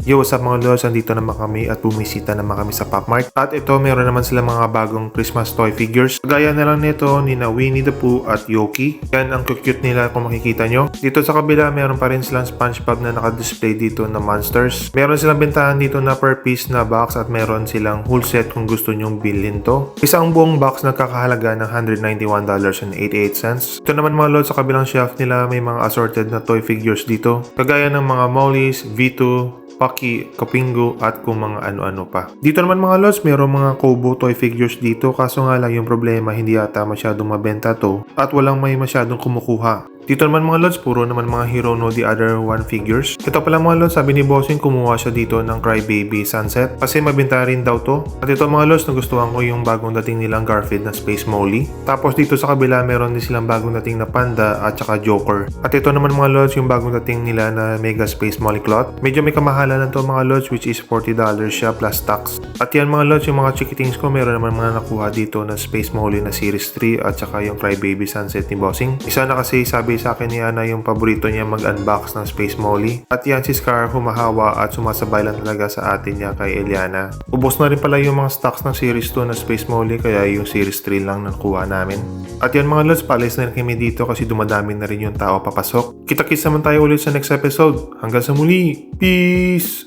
Yo, what's up mga lods? Andito naman kami at bumisita naman kami sa Pop Mart. At ito, meron naman sila mga bagong Christmas toy figures. Gaya na lang nito ni na Winnie the Pooh at Yoki. Yan ang cute nila kung makikita nyo. Dito sa kabila, meron pa rin silang SpongeBob na naka-display dito na monsters. Meron silang bentahan dito na per piece na box at meron silang whole set kung gusto nyong bilhin to. Isang buong box nagkakahalaga ng $191.88. Ito naman mga lods, sa kabilang shelf nila may mga assorted na toy figures dito. Kagaya ng mga Mollies, V2, Paki, Kapingo at kung mga ano-ano pa. Dito naman mga lods, mayroong mga Kobo toy figures dito kaso nga lang yung problema hindi yata masyadong mabenta to at walang may masyadong kumukuha. Dito naman mga lods, puro naman mga Hero No The Other One figures. Ito pala mga lods, sabi ni Bossing kumuha siya dito ng Crybaby Sunset kasi mabenta rin daw to. At ito mga lods, nagustuhan ko yung bagong dating nilang Garfield na Space Molly. Tapos dito sa kabila, meron din silang bagong dating na Panda at saka Joker. At ito naman mga lods, yung bagong dating nila na Mega Space Molly Cloth. Medyo may kamahalan na to mga lods, which is $40 siya plus tax. At yan mga lods, yung mga chikitings ko, meron naman mga nakuha dito na Space Molly na Series 3 at saka yung Crybaby Sunset ni Bossing. Isa na kasi sabi sa akin ni Ana yung paborito niya mag-unbox ng Space Molly. At yan si Scar humahawa at sumasabay lang talaga sa atin niya kay Eliana. Ubos na rin pala yung mga stocks ng Series 2 na Space Molly kaya yung Series 3 lang nakuha namin. At yan mga lods, paalis na rin kami dito kasi dumadami na rin yung tao papasok. Kita-kits naman tayo ulit sa next episode. Hanggang sa muli. Peace!